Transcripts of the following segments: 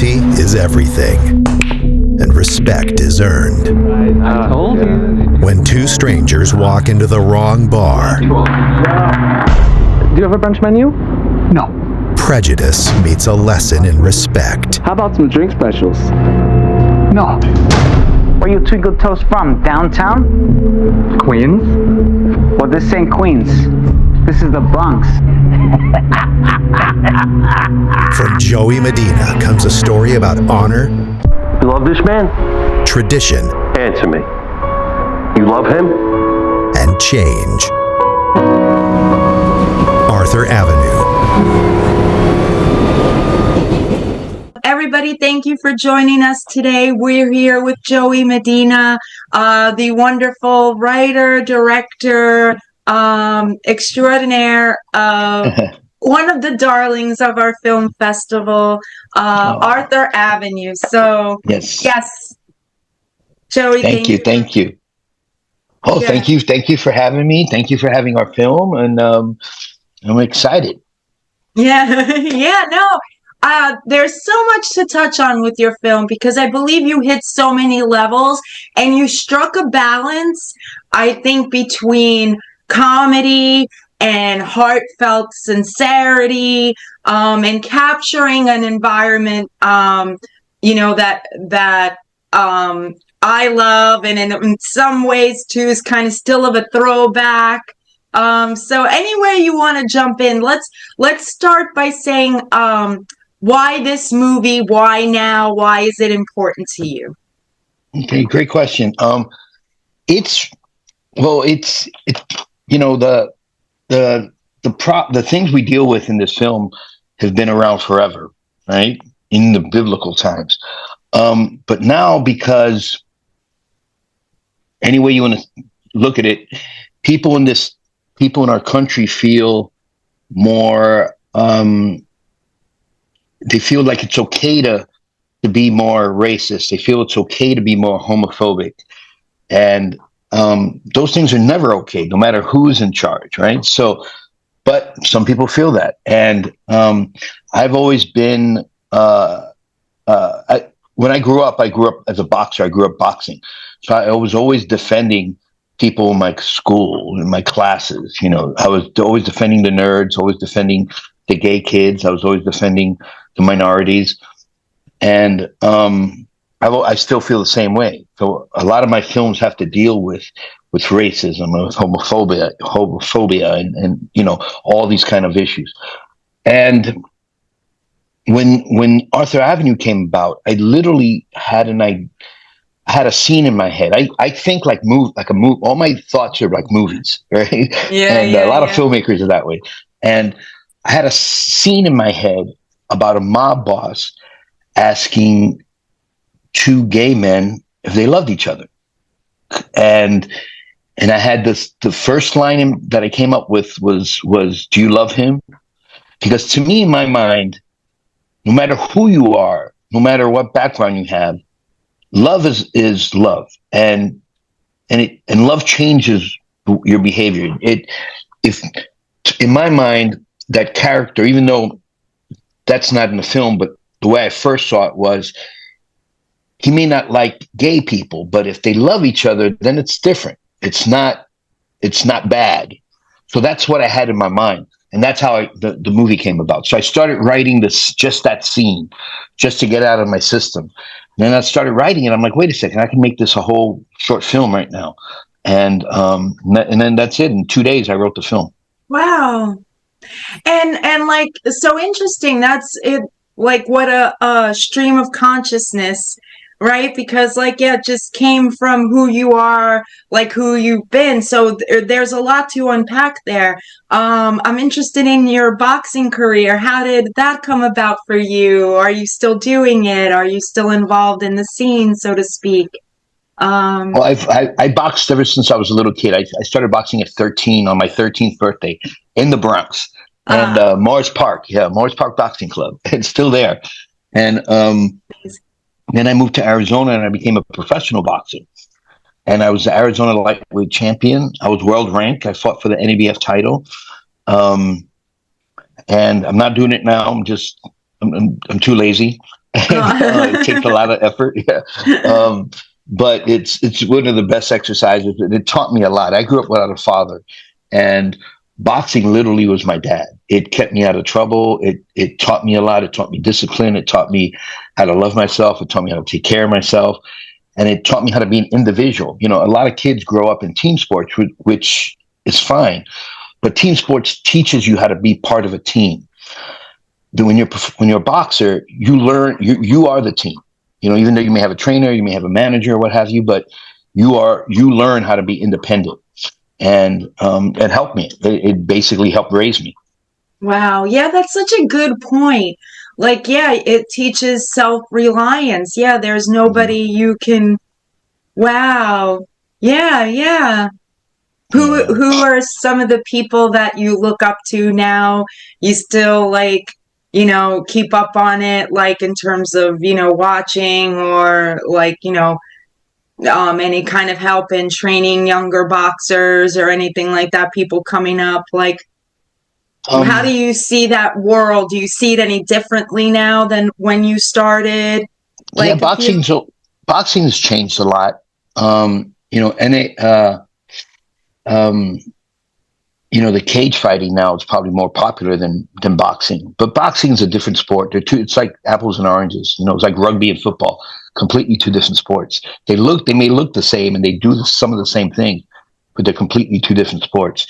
Loyalty is everything, and respect is earned. I told you. When two strangers walk into the wrong bar, Do you have a brunch menu? No. prejudice meets a lesson in respect. How about some drink specials? No. Where you Twinkle Toast from? Downtown? Queens? Well, this ain't Queens. This is the Bronx. From Joey Medina comes a story about honor, You love this man? tradition, Answer me. You love him? and change. Arthur Avenue. Everybody, thank you for joining us today. We're here with Joey Medina, the wonderful writer, director, extraordinaire, one of the darlings of our film festival, Arthur Avenue. So, yes, Joey, Thank you. Oh, Yeah. thank you for having me. Thank you for having our film, and I'm excited. Yeah, yeah, no. There's so much to touch on with your film because I believe you hit so many levels and you struck a balance, I think, between comedy and heartfelt sincerity, and capturing an environment, that I love, and in some ways too is kind of still of a throwback. So anyway you want to jump in, let's start by saying, why this movie? Why now? Why is it important to you? Okay, great question. It's the things we deal with in this film have been around forever, right? In the biblical times. But now, because any way you want to look at it, people in our country feel more, they feel like it's okay to be more racist. They feel it's okay to be more homophobic. And those things are never okay, no matter who's in charge, right? So, but some people feel that. And I've always been, when I grew up as a boxer. I grew up boxing. So I was always defending people in my school, in my classes. I was always defending the nerds, always defending the gay kids. I was always defending the minorities. And I still feel the same way. So a lot of my films have to deal with racism, with homophobia, and all these kind of issues. And when Arthur Avenue came about, I literally had a scene in my head. I think like a movie. All my thoughts are like movies, right? Yeah, and a lot of filmmakers are that way. And I had a scene in my head about a mob boss asking two gay men if they loved each other. And I had the first line that I came up with was, "Do you love him?" Because to me, in my mind, no matter who you are, no matter what background you have, love is love. And love changes your behavior. If in my mind, that character, even though that's not in the film, but the way I first saw it was, he may not like gay people, but if they love each other, then it's different. It's not bad. So that's what I had in my mind. And that's how the movie came about. So I started writing just that scene, just to get out of my system. And then I started writing it. I'm like, wait a second, I can make this a whole short film right now. And then that's it. In 2 days, I wrote the film. Wow. And like, so interesting. That's it. Like, what a stream of consciousness, right? Because like, yeah, it just came from who you are, like who you've been. So there's a lot to unpack there. I'm interested in your boxing career. How did that come about for you? Are you still doing it? Are you still involved in the scene, so to speak? Well, I boxed ever since I was a little kid. I started boxing at 13 on my 13th birthday in the Bronx. And Morris Park Boxing Club. It's still there. And then I moved to Arizona and I became a professional boxer. And I was the Arizona lightweight champion. I was world ranked. I fought for the NABF title. And I'm not doing it now. I'm too lazy. It takes a lot of effort. Yeah. But it's one of the best exercises, and it taught me a lot. I grew up without a father, and boxing literally was my dad. It kept me out of trouble. It taught me a lot. It taught me discipline. It taught me how to love myself. It taught me how to take care of myself, and it taught me how to be an individual. You know, a lot of kids grow up in team sports, which is fine, but team sports teaches you how to be part of a team. When you're a boxer, you learn you are the team. You know, even though you may have a trainer, you may have a manager, or what have you, but you learn how to be independent, and it helped me. It basically helped raise me. Wow. Yeah, that's such a good point. Like, yeah, it teaches self-reliance. Yeah, there's nobody you can. Wow. Yeah, yeah. Who are some of the people that you look up to now? You still like, keep up on it, like in terms of, watching or like, any kind of help in training younger boxers or anything like that, people coming up, like how do you see that world? Do you see it any differently now than when you started? Yeah, Like boxing's changed a lot. And the cage fighting now is probably more popular than boxing. But boxing is a different sport. It's like apples and oranges. You know, it's like rugby and football, completely two different sports. They may look the same and they do some of the same things, but they're completely two different sports.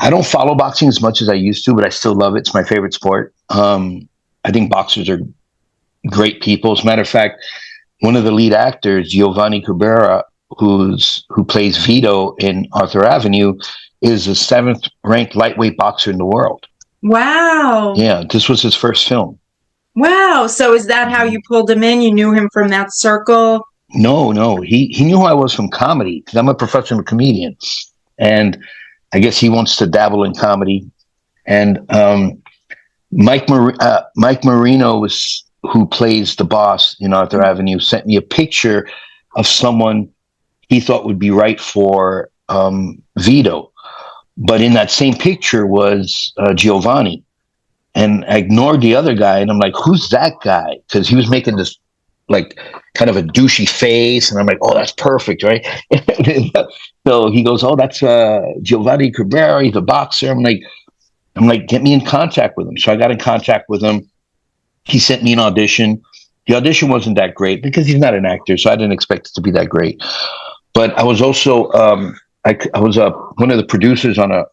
I don't follow boxing as much as I used to, but I still love it. It's my favorite sport. I think boxers are great people. As a matter of fact, one of the lead actors, Giovanni Cabrera, who plays Vito in Arthur Avenue, is the 7th ranked lightweight boxer in the world. Wow. Yeah, this was his first film. Wow. So is that how you pulled him in? You knew him from that circle? No. He knew who I was from comedy, because I'm a professional comedian. And I guess he wants to dabble in comedy. And Mike Marino, who plays the boss in Arthur Avenue, sent me a picture of someone he thought would be right for Vito. But in that same picture was Giovanni. And I ignored the other guy, and I'm like, who's that guy? Because he was making this like kind of a douchey face, and I'm like, oh, that's perfect, right? So he goes, oh, that's Giovanni Cabrera, he's a boxer. I'm like, get me in contact with him. So I got in contact with him. He sent me an audition. The audition wasn't that great because he's not an actor, so I didn't expect it to be that great. But I was also I was one of the producers on a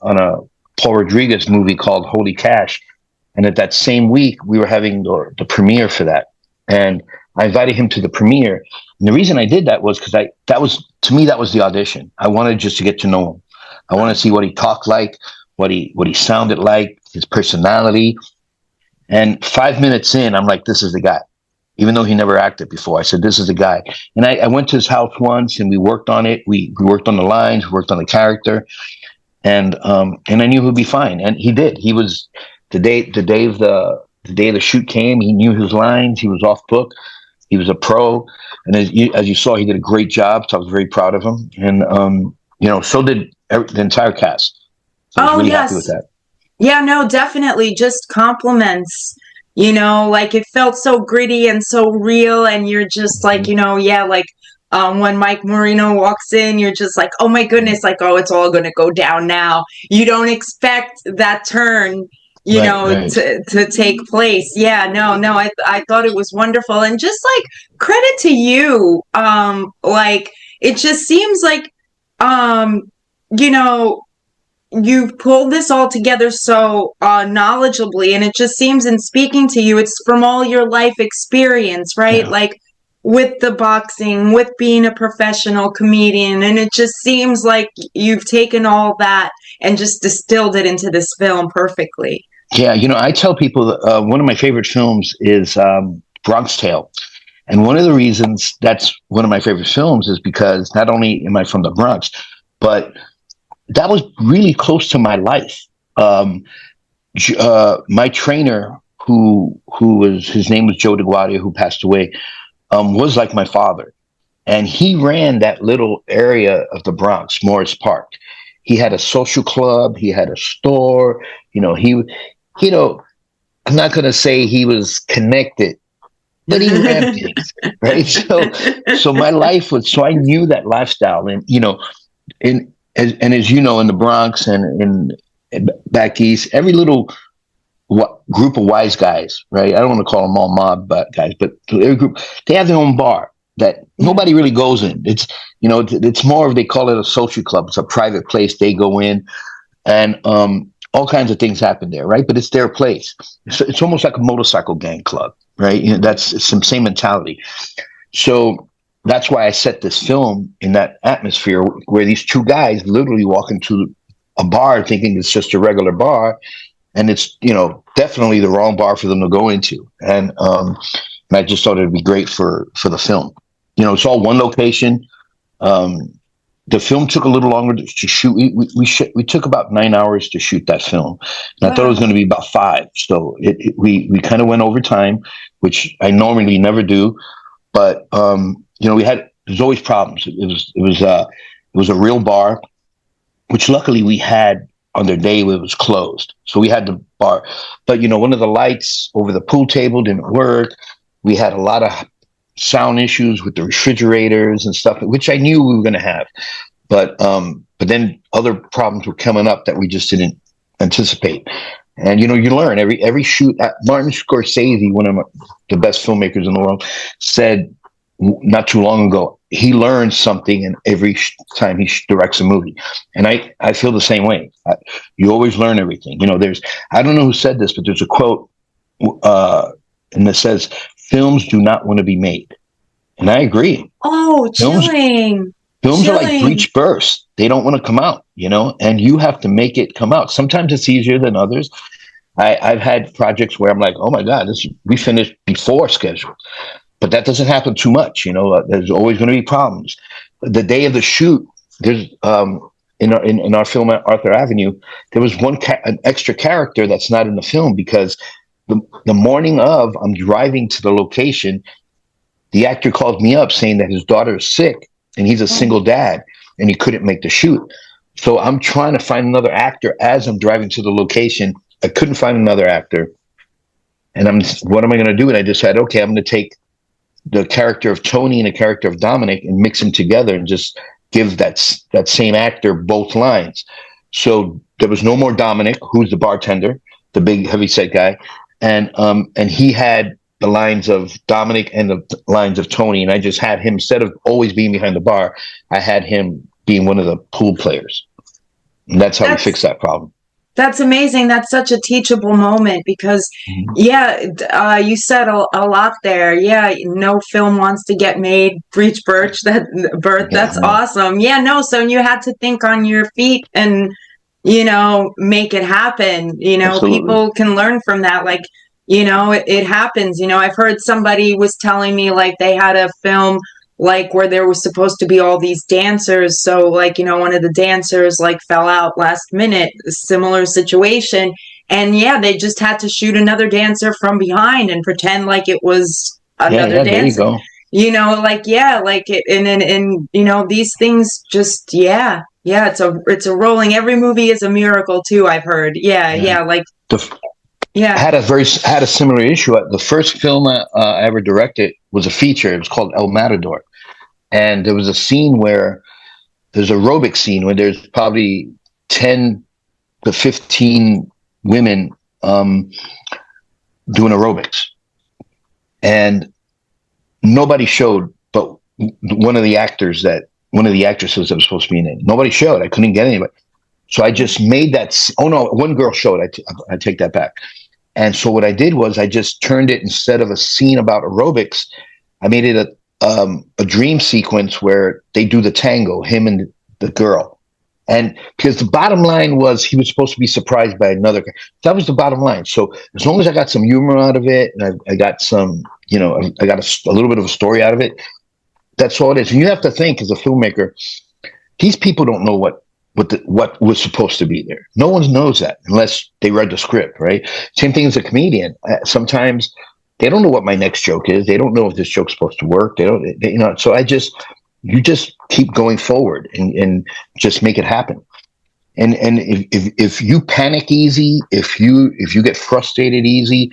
Paul Rodriguez movie called Holy Cash, and at that same week we were having the premiere for that, and I invited him to the premiere. And the reason I did that was because that was the audition. I wanted just to get to know him. I wanted to see what he talked like, what he sounded like, his personality. And 5 minutes in, I'm like, this is the guy. Even though he never acted before, I said, this is the guy. And I went to his house once, and we worked on it. We worked on the lines, we worked on the character, and I knew he'd be fine. And he did. He was the day of the shoot came. He knew his lines. He was off book. He was a pro, and as you saw, he did a great job. So I was very proud of him, and so did the entire cast. So I was really happy with that. Yeah, no, definitely. Just compliments. Like it felt so gritty and so real, and you're just like, when Mike Marino walks in, you're just like, oh my goodness, like, oh, it's all going to go down now. You don't expect that turn, Right. to take place. Yeah, no, I thought it was wonderful. And just like credit to you. Like it just seems like, you've pulled this all together so knowledgeably, and it just seems, in speaking to you, it's from all your life experience, right? Yeah. Like with the boxing, with being a professional comedian, and it just seems like you've taken all that and just distilled it into this film perfectly. Yeah, I tell people that, one of my favorite films is Bronx Tale. And one of the reasons that's one of my favorite films is because not only am I from the Bronx, but that was really close to my life. My trainer, his name was Joe DeGuardia, who passed away, was like my father. And he ran that little area of the Bronx, Morris Park. He had a social club. He had a store. I'm not going to say he was connected Nobody ran things, right? So my life was, so I knew that lifestyle. And, as you know, in the Bronx and in back east, every little group of wise guys, right? I don't want to call them all mob guys, but every group, they have their own bar that nobody really goes in. It's more of, they call it a social club. It's a private place. They go in, and all kinds of things happen there, right? But it's their place. It's almost like a motorcycle gang club, right? That's some same mentality. So that's why I set this film in that atmosphere where these two guys literally walk into a bar thinking it's just a regular bar, and it's definitely the wrong bar for them to go into. And I just thought it'd be great for the film. It's all one location. The film took a little longer to shoot. We took about 9 hours to shoot that film, and I thought it was going to be about 5. So we kind of went over time, which I normally never do. But there's always problems. It was a real bar, which luckily we had on the day it was closed. So we had the bar, but one of the lights over the pool table didn't work. We had a lot of sound issues with the refrigerators and stuff, which I knew we were going to have. But then other problems were coming up that we just didn't anticipate. And you learn every shoot. Martin Scorsese, one of the best filmmakers in the world, said not too long ago, he learns something in every time he directs a movie. And I feel the same way. You always learn everything. I don't know who said this, but there's a quote, and it says, "Films do not want to be made." And I agree. Oh, chilling. Films are like breech bursts. They don't want to come out, and you have to make it come out. Sometimes it's easier than others. I've had projects where I'm like, oh my God, we finished before schedule. But that doesn't happen too much. There's always going to be problems. The day of the shoot, there's in our film at Arthur Avenue, there was an extra character that's not in the film, because the morning of, I'm driving to the location, the actor called me up saying that his daughter is sick and he's a single dad and he couldn't make the shoot. So I'm trying to find another actor as I'm driving to the location. I couldn't find another actor. And what am I going to do? And I decided, okay, I'm going to take the character of Tony and the character of Dominic and mix them together and just give that same actor both lines. So there was no more Dominic, who's the bartender, the big heavyset guy. And he had the lines of Dominic and the lines of Tony. And I just had him, instead of always being behind the bar, I had him being one of the pool players. And that's how we fixed that problem. That's amazing. That's such a teachable moment, because, you said a lot there. Yeah, no film wants to get made. Breach Birch, that's awesome. Yeah, no, so you had to think on your feet and, make it happen. Absolutely. People can learn from that. Like, it happens. I've heard somebody was telling me, like, they had a film like where there was supposed to be all these dancers. So like, one of the dancers like fell out last minute, a similar situation. And they just had to shoot another dancer from behind and pretend like it was another dancer. There you go. These things just, it's a rolling. Every movie is a miracle too, I've heard. I had a similar issue. The first film I ever directed was a feature. It was called El Matador. And there was a scene where there's an aerobic scene where there's probably 10 to 15 women doing aerobics. And nobody showed, but one of the actresses that was supposed to be in it. Nobody showed. I couldn't get anybody. So I just made that. Oh no, one girl showed. I take that back. And so what I did was I just turned it, instead of a scene about aerobics, I made it a dream sequence where they do the tango, him and the girl. And because the bottom line was he was supposed to be surprised by another guy. That was the bottom line. So as long as I got some humor out of it, and I got some, I got a little bit of a story out of it, that's all it is. And you have to think, as a filmmaker, these people don't know what was supposed to be there. No one knows that unless they read the script, right? Same thing as a comedian. Sometimes they don't know what my next joke is. They don't know if this joke's supposed to work. So you just keep going forward and just make it happen. And if you panic easy, if you get frustrated easy,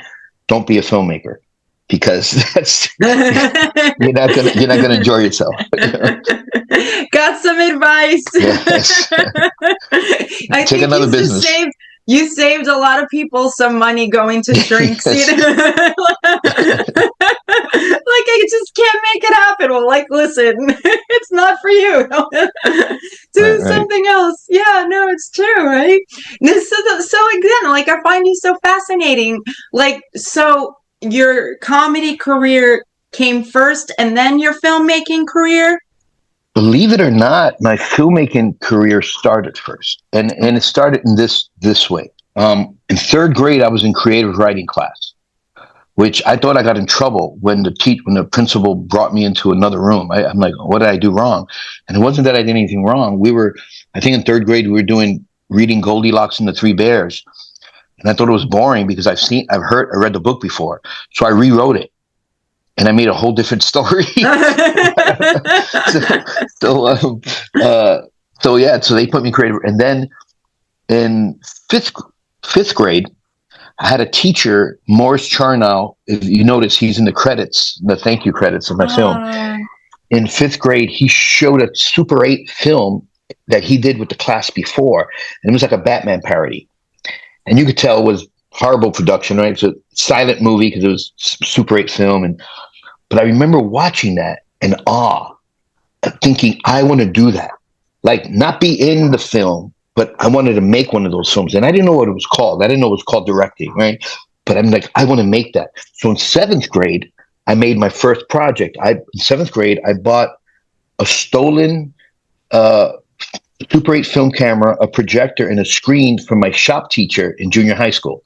don't be a filmmaker, because that's you're not gonna enjoy yourself. Got some advice. Yes. I Take think another business. you saved a lot of people some money going to shrinks. Yes. You know? Like, I just can't make it happen. Well, like, listen, it's not for you. Do Right. something else. Yeah, no, it's true, right? So again, like, I find you so fascinating. Like, so your comedy career came first and then your filmmaking career? Believe it or not, my filmmaking career started first, and it started in this way. In third grade, I was in creative writing class, which I thought I got in trouble when the principal brought me into another room. I'm like, what did I do wrong? And it wasn't that I did anything wrong. I think in third grade, we were reading Goldilocks and the Three Bears, and I thought it was boring because I read the book before, so I rewrote it. And I made a whole different story. So they put me creative. And then in fifth grade, I had a teacher, Morris Charnow. If you notice, he's in the thank you credits of my film. In fifth grade, he showed a Super 8 film that he did with the class before. And it was like a Batman parody. And you could tell it was horrible production, right? It's a silent movie because it was Super 8 film. But I remember watching that in awe, thinking, I want to do that. Like, not be in the film, but I wanted to make one of those films. And I didn't know what it was called. I didn't know it was called directing, right? But I'm like, I want to make that. So in seventh grade, I made my first project. In seventh grade, I bought a stolen Super 8 film camera, a projector, and a screen from my shop teacher in junior high school.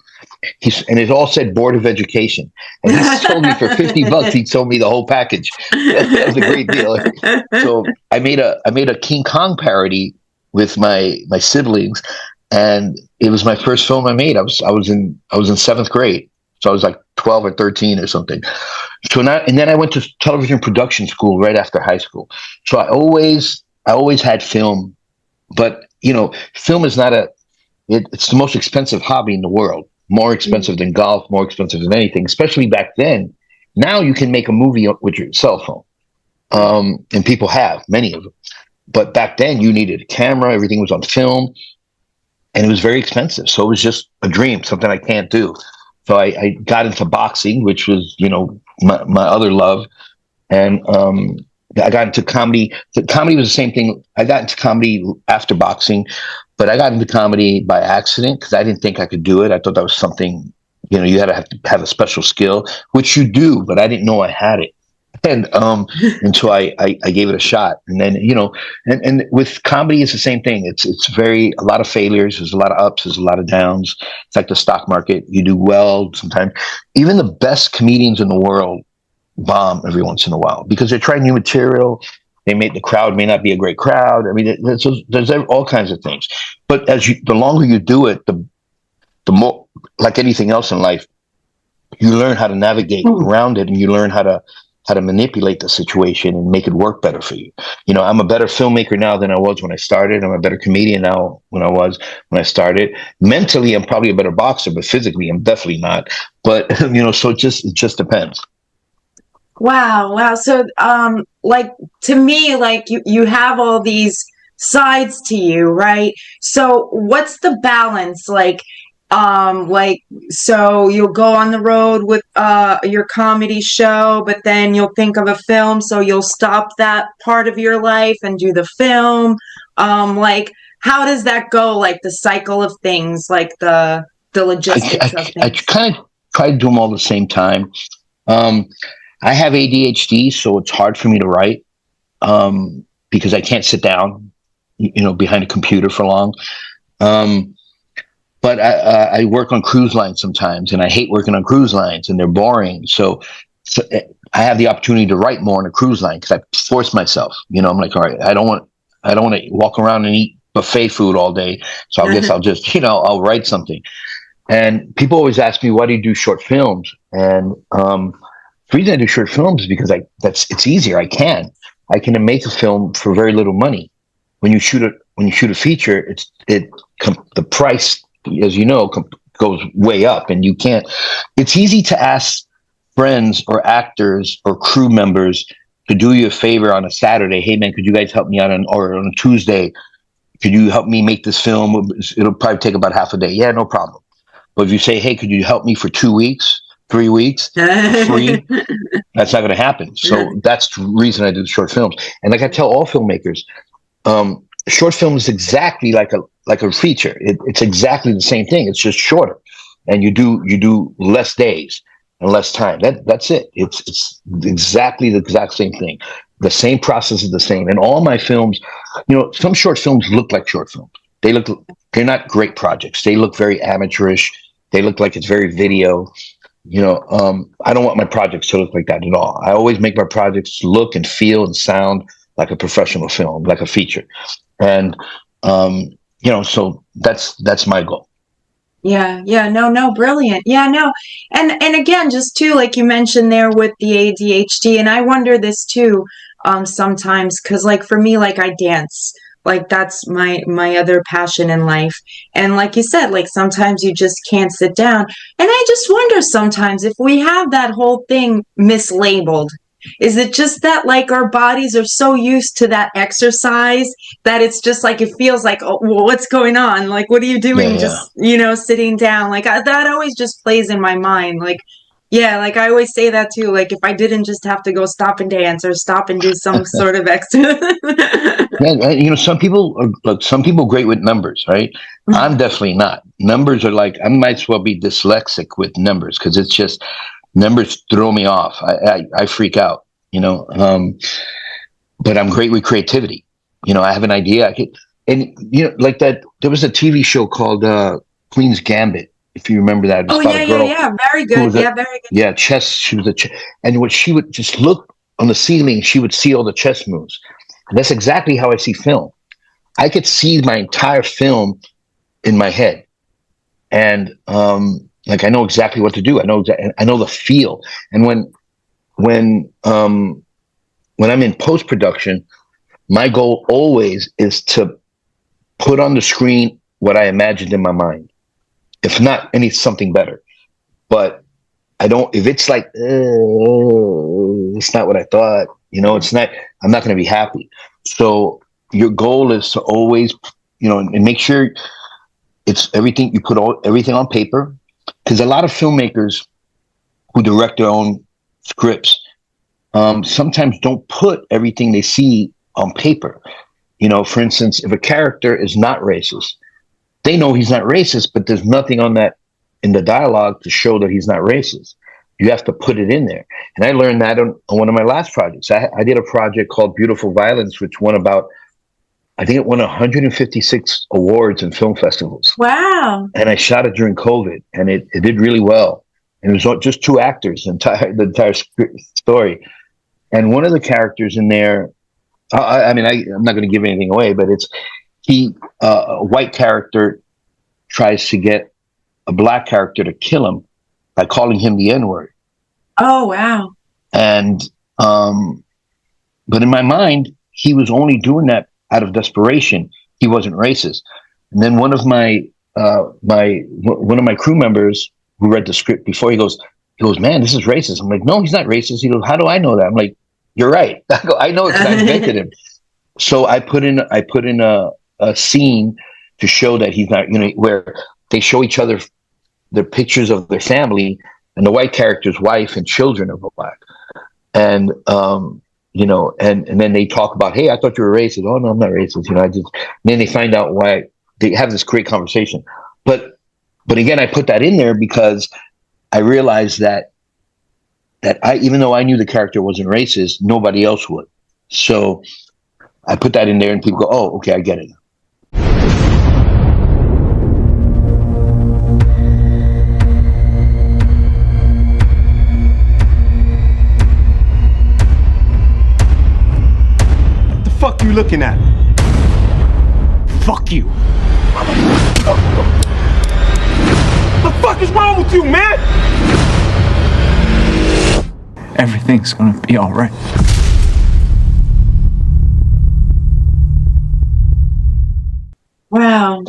And it all said Board of Education. And he sold me for $50. He sold me the whole package. That was a great deal. So I made a King Kong parody with my siblings, and it was my first film I made. I was in seventh grade, so I was like 12 or 13 or something. And then I went to television production school right after high school. So I always had film, but film is not it's the most expensive hobby in the world. More expensive than golf, more expensive than anything, especially back then. Now you can make a movie with your cell phone. And people have, many of them. But back then you needed a camera, everything was on film, and it was very expensive. So it was just a dream, something I can't do. So I got into boxing, which was, my other love. And I got into comedy. The comedy was the same thing. I got into comedy after boxing. But I got into comedy by accident because I didn't think I could do it. I thought that was something, you had to have a special skill, which you do, but I didn't know I had it. And so I gave it a shot. And then, and with comedy, it's the same thing. It's a lot of failures. There's a lot of ups. There's a lot of downs. It's like the stock market. You do well sometimes. Even the best comedians in the world bomb every once in a while because they're trying new material. The crowd may not be a great crowd. I mean, there's all kinds of things. But the longer you do it, the more, like anything else in life, you learn how to navigate around it, and you learn how to manipulate the situation and make it work better for you. I'm a better filmmaker now than I was when I started. I'm a better comedian now than I was when I started. Mentally, I'm probably a better boxer, but physically, I'm definitely not. But so it just depends. Wow. So, like, to me, like, you have all these sides to you, right? So what's the balance? So you'll go on the road with, your comedy show, but then you'll think of a film. So you'll stop that part of your life and do the film. How does that go? Like the cycle of things, like the logistics of things. I kind of try to do them all at the same time. I have ADHD, so it's hard for me to write because I can't sit down, behind a computer for long. But I work on cruise lines sometimes, and I hate working on cruise lines, and they're boring. So I have the opportunity to write more on a cruise line because I force myself. I'm like, all right, I don't want to walk around and eat buffet food all day. So I guess I'll just, I'll write something. And people always ask me, why do you do short films? And the reason I do short films is because it's easier. I can make a film for very little money. When you shoot a feature, the price, as you know, goes way up, and you can't. It's easy to ask friends or actors or crew members to do you a favor on a Saturday. Hey man, could you guys help me out or on a Tuesday? Could you help me make this film? It'll probably take about half a day. Yeah, no problem. But if you say, hey, could you help me for 2 weeks, 3 weeks, free? That's not going to happen. So that's the reason I do the short films. And like I tell all filmmakers, short film is exactly like a feature. It's exactly the same thing. It's just shorter, and you do less days and less time. That's it. It's exactly the exact same thing. The same process is the same. And all my films, some short films look like short films. They're not great projects. They look very amateurish. They look like it's very video. I don't want my projects to look like that at all. I always make my projects look and feel and sound like a professional film, like a feature. And, so that's my goal. Yeah. No, brilliant. Yeah, no. And again, just too, like you mentioned there with the ADHD, and I wonder this too, sometimes, because like for me, like I dance, like that's my other passion in life. And like you said, like sometimes you just can't sit down. And I just wonder sometimes if we have that whole thing mislabeled. Is it just that like our bodies are so used to that exercise that it's just like it feels like, oh, well, what's going on? Like, what are you doing? Yeah. Just sitting down. Like that always just plays in my mind. Like, yeah, like I always say that too. Like if I didn't just have to go stop and dance or stop and do some sort of exercise. Yeah, some people are great with numbers, right? Mm-hmm. I'm definitely not. Numbers are like, I might as well be dyslexic with numbers because it's just. Numbers throw me off. I freak out, but I'm great with creativity. I have an idea. Like that, there was a TV show called Queen's Gambit, if you remember that. Oh, yeah. Very good. Yeah, very good. Yeah, chess. She was and when she would just look on the ceiling, she would see all the chess moves. And that's exactly how I see film. I could see my entire film in my head. And, like I know exactly what to do. I know the feel. And when I'm in post production, my goal always is to put on the screen what I imagined in my mind. If not, something better. But I don't. If it's like it's not what I thought. It's not. I'm not going to be happy. So your goal is to always, and make sure it's everything. You put everything on paper. Because a lot of filmmakers who direct their own scripts sometimes don't put everything they see on paper. For instance, if a character is not racist, they know he's not racist, but there's nothing on that in the dialogue to show that he's not racist. You have to put it in there. And I learned that on one of my last projects. I did a project called Beautiful Violence, which I think it won 156 awards in film festivals. Wow. And I shot it during COVID, and it did really well. And it was just 2 actors, the entire story. And one of the characters in there, I'm not going to give anything away, but a white character tries to get a black character to kill him by calling him the N-word. Oh, wow. And, but in my mind, he was only doing that out of desperation. He wasn't racist. And then one of my crew members who read the script before, he goes, man, this is racist. I'm like, no, he's not racist. He goes, how do I know that? I'm like, you're right. I know it because I invented him. So I put in a scene to show that he's not, where they show each other their pictures of their family, and the white character's wife and children are black. And and then they talk about, hey, I thought you were racist. Oh no, I'm not racist. Then they find out why. They have this great conversation. But again, I put that in there because I realized that even though I knew the character wasn't racist, nobody else would. So I put that in there, and people go, oh, okay, I get it. Fuck you looking at? Fuck you. The fuck is wrong with you, man? Everything's gonna be all right. Wow.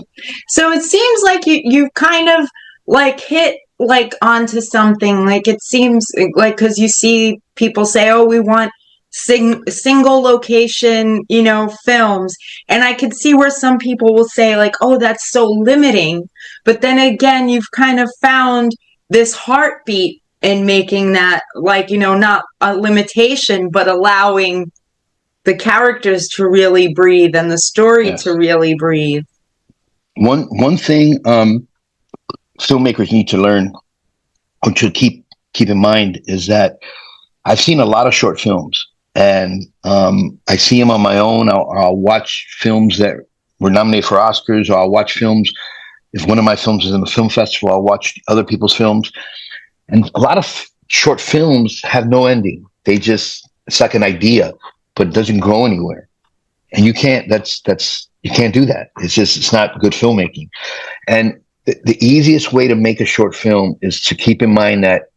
So it seems like you kind of like hit like onto something. Like it seems like, because you see people say, oh, we want single location, films. And I could see where some people will say like, oh, that's so limiting. But then again, you've kind of found this heartbeat in making that, like, not a limitation, but allowing the characters to really breathe and the story to really breathe. One thing filmmakers need to learn or to keep in mind is that I've seen a lot of short films, and I see them on my own. I'll watch films that were nominated for Oscars, or I'll watch films. If one of my films is in a film festival, I'll watch other people's films. And a lot of short films have no ending. It's like an idea, but it doesn't go anywhere. And you can't do that. It's not good filmmaking. And the easiest way to make a short film is to keep in mind that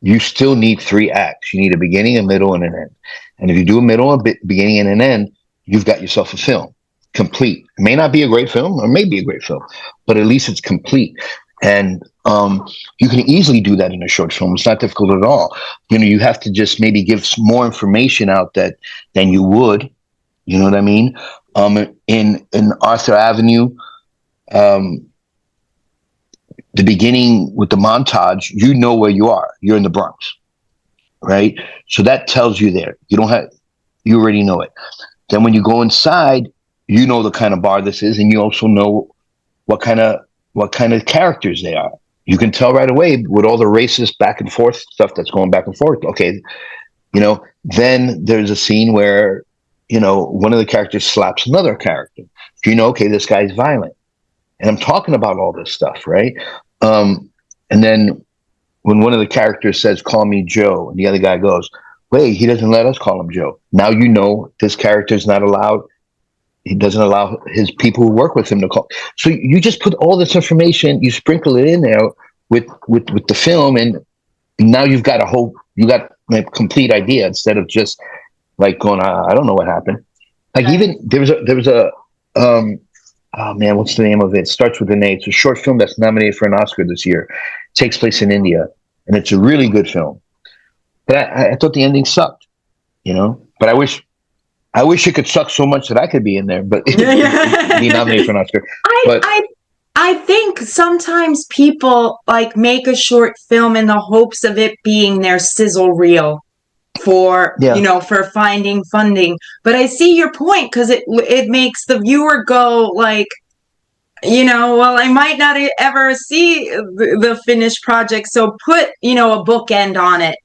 you still need 3 acts. You need a beginning, a middle, and an end. And if you do a middle, a beginning, and an end, you've got yourself a film complete. It may not be a great film, or may be a great film, but at least it's complete. And you can easily do that in a short film. It's not difficult at all. You have to just maybe give some more information out than you would. You know what I mean? In Arthur Avenue, the beginning with the montage, where you are. You're in the Bronx, right? So that tells you there. You already know it. Then when you go inside, you know the kind of bar this is, and you also know what kind of characters they are. You can tell right away with all the racist back and forth stuff that's going back and forth. Okay, then there's a scene where, one of the characters slaps another character. Okay, this guy's violent. And I'm talking about all this stuff, right? And then when one of the characters says, call me Joe, and the other guy goes, wait, he doesn't let us call him Joe. Now this character is not allowed. He doesn't allow his people who work with him to call. So you just put all this information, you sprinkle it in there with the film, and now you've got a complete idea instead of just like going, I don't know what happened. Like even there was a oh man, what's the name of it? It starts with an A. It's a short film that's nominated for an Oscar this year. It takes place in India, and it's a really good film. But I thought the ending sucked, But I wish it could suck so much that I could be in there, but be nominated for an Oscar. I think sometimes people like make a short film in the hopes of it being their sizzle reel for for finding funding. But I see your point, because it makes the viewer go like, well, I might not ever see the finished project, so put a bookend on it.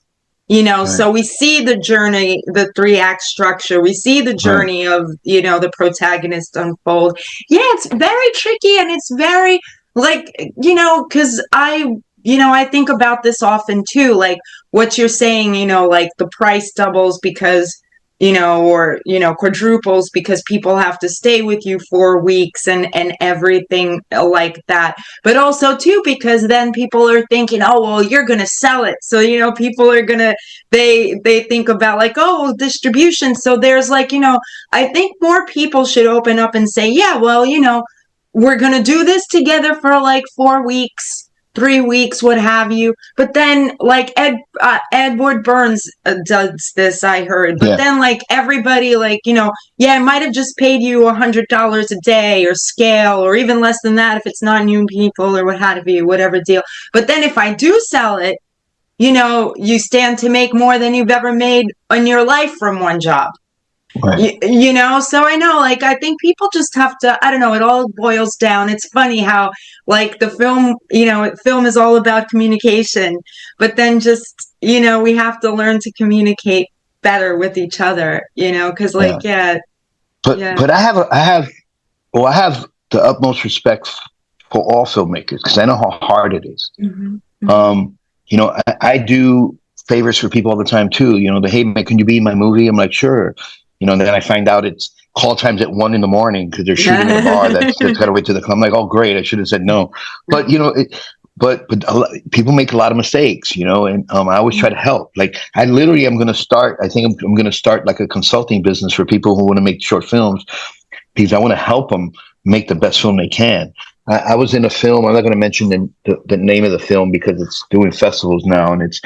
Right. So we see the journey, the 3-act structure. We see the journey of, the protagonist unfold. Yeah, it's very tricky, and it's very like, because I think about this often too, like what you're saying, like the price doubles because, or, quadruples because people have to stay with you for weeks and everything like that. But also too, because then people are thinking, oh, well, you're going to sell it. So, people are going to, they think about like, oh, distribution. So there's like, I think more people should open up and say, yeah, well, we're going to do this together for like 4 weeks. 3 weeks, what have you. But then like Edward Burns does this, I heard. But then like everybody like, I might have just paid you $100 a day or scale, or even less than that if it's non-union people or what have you, whatever deal. But then if I do sell it, you stand to make more than you've ever made in your life from one job. Right. So I know, like, I think people just have to, I don't know, it all boils down. It's funny how, like, the film, film is all about communication, but then just, we have to learn to communicate better with each other, because, like, But I have the utmost respect for all filmmakers, because I know how hard it is. Mm-hmm. I do favors for people all the time, too. Hey, man, can you be in my movie? I'm like, sure. And then I find out it's call times at 1 a.m. because they're shooting in a bar that's got to wait to the club. I'm like, oh, great. I should have said no. But, but people make a lot of mistakes, and I always try to help. Like I literally am going to start, I think I'm going to start like a consulting business for people who want to make short films, because I want to help them make the best film they can. I was in a film. I'm not going to mention the name of the film because it's doing festivals now, and it's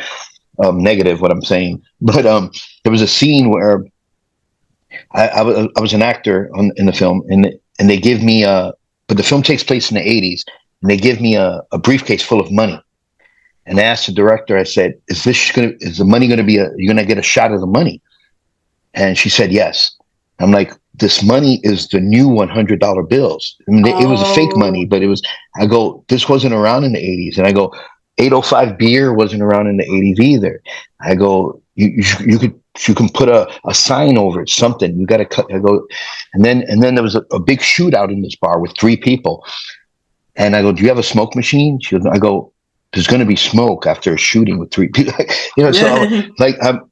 negative what I'm saying. But there was a scene where I was an actor in the film, and they give me but the film takes place in the 80s, and they give me a briefcase full of money. And I asked the director, I said, is the money going to be you're going to get a shot of the money? And she said, yes. I'm like, this money is the new $100 bills. I mean, it was a fake money, but I go, this wasn't around in the 80s. And I go, 805 beer wasn't around in the 80s either. I go, you can put a sign over it, something. You got to cut. I go, and then there was a big shootout in this bar with 3 people. And I go, do you have a smoke machine? She goes, I go, there's going to be smoke after a shooting with 3 people. So like I'm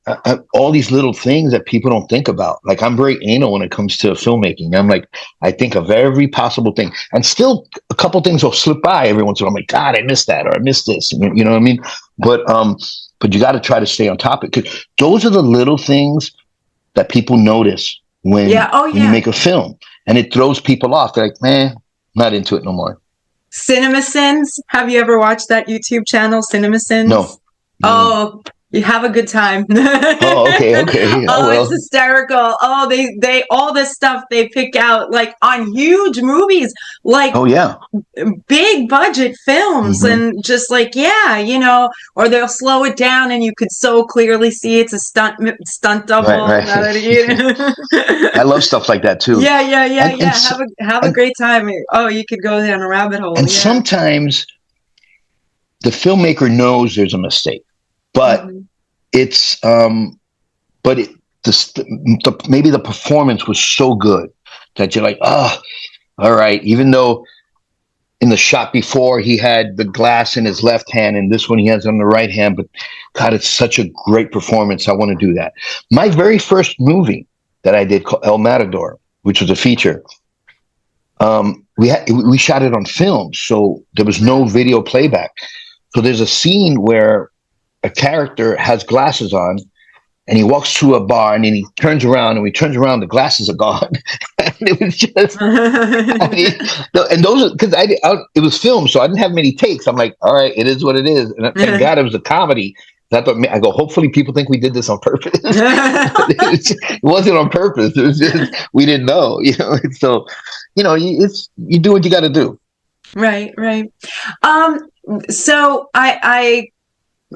all these little things that people don't think about. Like I'm very anal when it comes to filmmaking. I'm like, I think of every possible thing, and still a couple things will slip by every once in a while. I'm like, God, I missed that, or I missed this. You know what I mean? But you got to try to stay on top of it, because those are the little things that people notice when you make a film, and it throws people off. They're like, man, not into it no more. CinemaSins. Have you ever watched that YouTube channel, CinemaSins? No. Oh, you have a good time. Oh, okay. It's hysterical. Oh, they all this stuff they pick out like on huge movies, like big budget films, and just like or they'll slow it down and you could so clearly see it's a stunt double. Right. I love stuff like that too. Yeah. Have a great time. Oh, you could go down a rabbit hole. And sometimes the filmmaker knows there's a mistake, but it's maybe the performance was so good that you're like, oh, all right. Even though in the shot before he had the glass in his left hand, and this one he has on the right hand, but God, it's such a great performance. I want to do that. My very first movie that I did, called El Matador, which was a feature, we shot it on film, so there was no video playback. So there's a scene where a character has glasses on, and he walks through a bar, and then he turns around, and when he turns around, the glasses are gone. And it was just, and those, because it was filmed, so I didn't have many takes. I'm like, all right, it is what it is. And thank God it was a comedy. I go, hopefully people think we did this on purpose. It wasn't on purpose. It was just, we didn't know, So, you do what you got to do. Right. So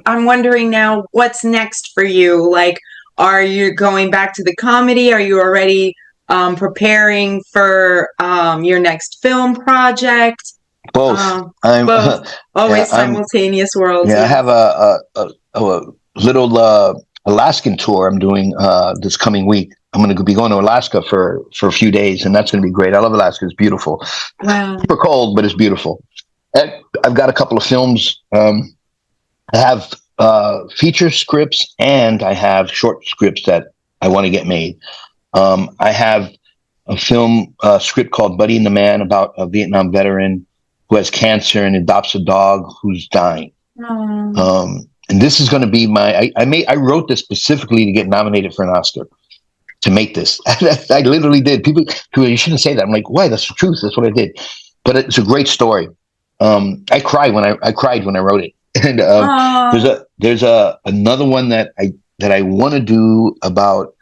I'm wondering now, what's next for you? Like, are you going back to the comedy? Are you already preparing for your next film project? Both. Both. Always simultaneous worlds. Yeah, I have a little Alaskan tour I'm doing this coming week. I'm going to be going to Alaska for a few days, and that's going to be great. I love Alaska. It's beautiful. Wow. Super cold, but it's beautiful. I've got a couple of films. I have feature scripts, and I have short scripts that I want to get made. I have a film script called Buddy and the Man, about a Vietnam veteran who has cancer and adopts a dog who's dying. And this is going to be I wrote this specifically to get nominated for an Oscar, to make this. I literally did. People, you shouldn't say that. I'm like, why? That's the truth. That's what I did. But it's a great story. I cried when I wrote it. And there's another one that I want to do about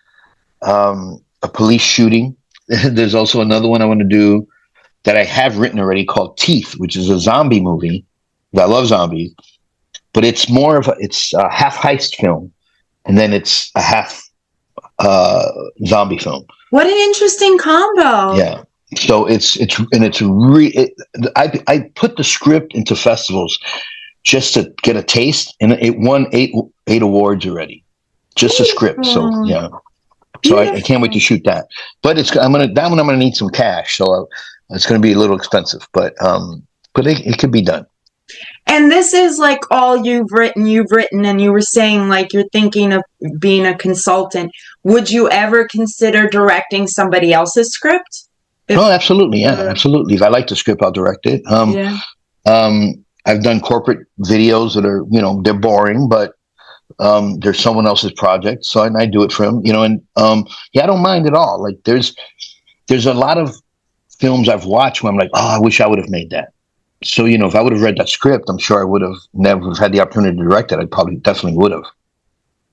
a police shooting. There's also another one I want to do that I have written already, called Teeth, which is a zombie movie. I love zombies, but it's more of it's a half heist film, and then it's a half zombie film. What an interesting combo! Yeah. So I put the script into festivals just to get a taste, and it won eight awards already. Just a script. So yeah. So I can't wait to shoot that. But I'm gonna need some cash, so it's gonna be a little expensive. But it could be done. And this is like all you've written, and you were saying like you're thinking of being a consultant. Would you ever consider directing somebody else's script? Oh, absolutely. Yeah, absolutely. If I like the script, I'll direct it. I've done corporate videos that are, they're boring, but they're someone else's project. So I do it for them, and I don't mind at all. Like there's a lot of films I've watched where I'm like, oh, I wish I would have made that. So, if I would have read that script, I'm sure I would have never had the opportunity to direct it. I probably definitely would have.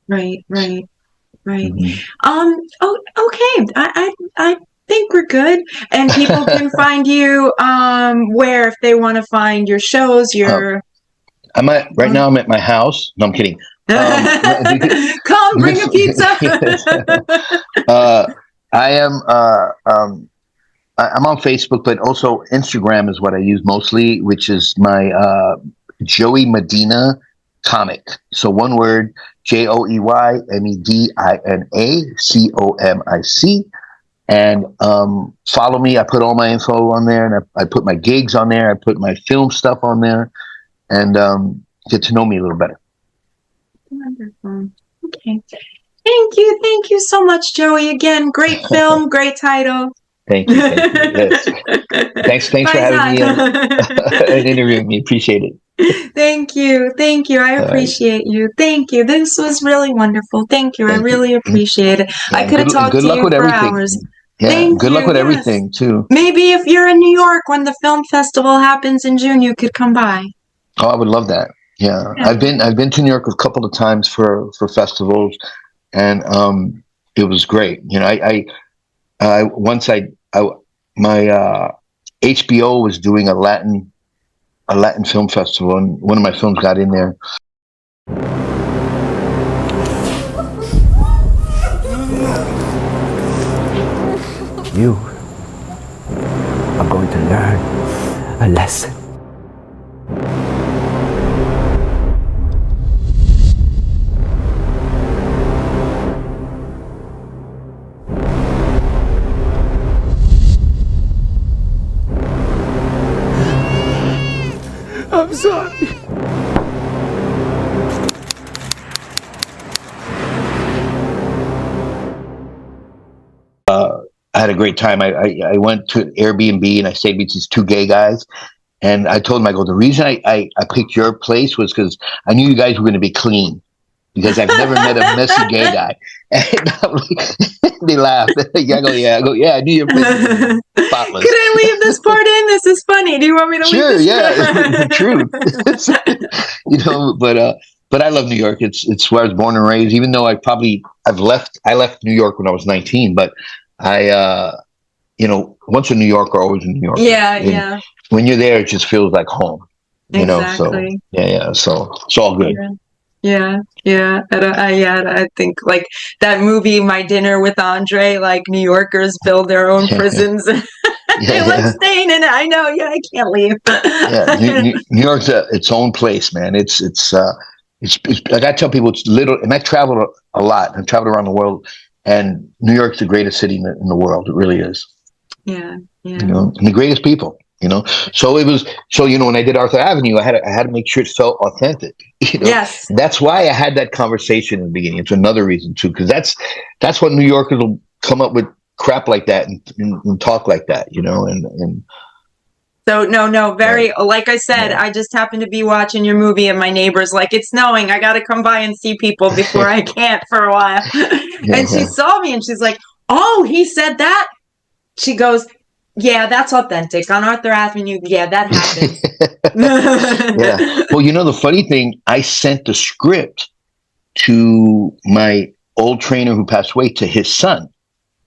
Right. Mhm. Oh, okay. I think we're good. And people can find you where if they want to find your shows, your Right now I'm at my house. No, I'm kidding. come bring a pizza. I am. I'm on Facebook, but also Instagram is what I use mostly, which is my Joey Medina comic. So one word: JoeyMedinaComic. And follow me. I put all my info on there, and I put my gigs on there. I put my film stuff on there, and get to know me a little better. Wonderful. Okay. Thank you so much, Joey. Again, great film, great title. Thank you. Yes. Thanks for having me and interviewing me. Appreciate it. Thank you. I appreciate you. Thank you. This was really wonderful. Thank you. I really appreciate it. Yeah, I could have talked to you for hours. Yeah, good luck with everything too. Maybe if you're in New York when the film festival happens in June, you could come by. Oh, I would love that. Yeah. I've been to New York a couple of times for festivals, and it was great. My HBO was doing a Latin film festival, and one of my films got in there. You are going to learn a lesson. I'm sorry. I had a great time. I went to Airbnb and I stayed with these two gay guys. And I told them, I go, the reason I picked your place was because I knew you guys were going to be clean, because I've never met a messy gay guy. And I'm like, they laughed. I go, yeah, I knew your place was spotless. Could I leave this part in? This is funny. Do you want me to leave this? Sure, yeah, true. But I love New York. It's where I was born and raised. Even though I left New York when I was 19, but I once a New Yorker, always a New Yorker. Yeah. When you're there, it just feels like home. Exactly. So it's all good. Yeah. I think like that movie, My Dinner with Andre, like New Yorkers build their own prisons. They like staying in it. I know. Yeah, I can't leave. New York's its own place, man. It's like I tell people, it's little, and I traveled a lot. I've traveled around the world, and New York's the greatest city in the world. It really is. Yeah. And the greatest people. So it was. So when I did Arthur Avenue, I had to make sure it felt authentic. Yes. That's why I had that conversation in the beginning. It's another reason too, because that's what New Yorkers will come up with crap like that and talk like that. And So no, very, like I said, I just happened to be watching your movie and my neighbor's like, it's snowing. I got to come by and see people before I can't for a while. And she saw me and she's like, oh, he said that? She goes, yeah, that's authentic. On Arthur Avenue, yeah, that happened. Yeah. Well, the funny thing, I sent the script to my old trainer who passed away, to his son,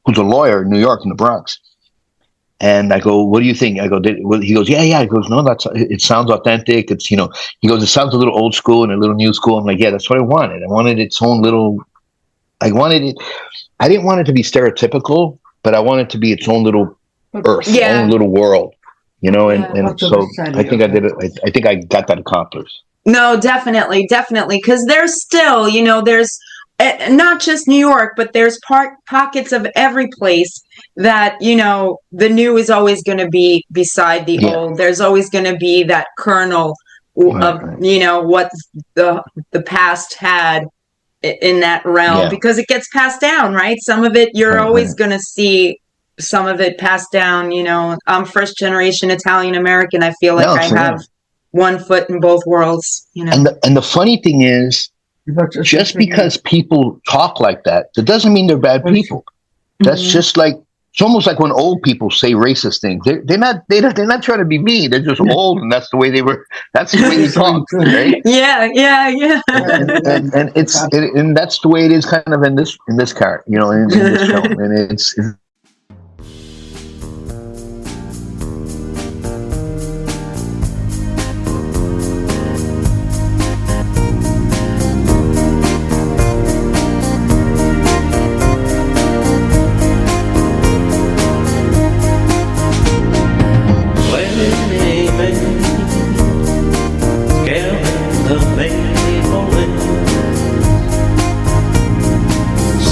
who's a lawyer in New York, in the Bronx. And I go, what do you think? I go, he goes, yeah. He goes, no, it sounds authentic. It's, he goes, it sounds a little old school and a little new school. I'm like, yeah, that's what I wanted. I wanted its own little, I didn't want it to be stereotypical, but I wanted it to be its own little earth, own little world, and so I think I did it. I think I got that accomplished. No, definitely. Because there's still, there's not just New York, but there's pockets of every place that, the new is always going to be beside the old. There's always going to be that kernel of, what the past had in that realm, because it gets passed down, right? Some of it, you're always going to see some of it passed down. I'm first generation Italian American. I feel like I have one foot in both worlds, And the funny thing is, just because people talk like that, that doesn't mean they're bad people. That's just like It's almost like when old people say racist things. They're not trying to be mean. They're just old, and that's the way they were. That's the way they talk, right? Yeah. And that's the way it is, kind of in this character, in this film, and it's.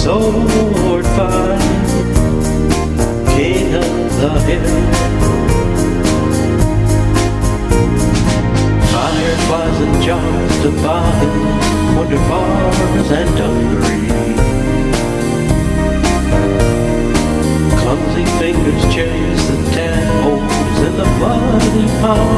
Sword fight, king of the hill. Fireflies and jars to buy, wonder bars and dungaree. Clumsy fingers chase the tadpoles in the bloody pond.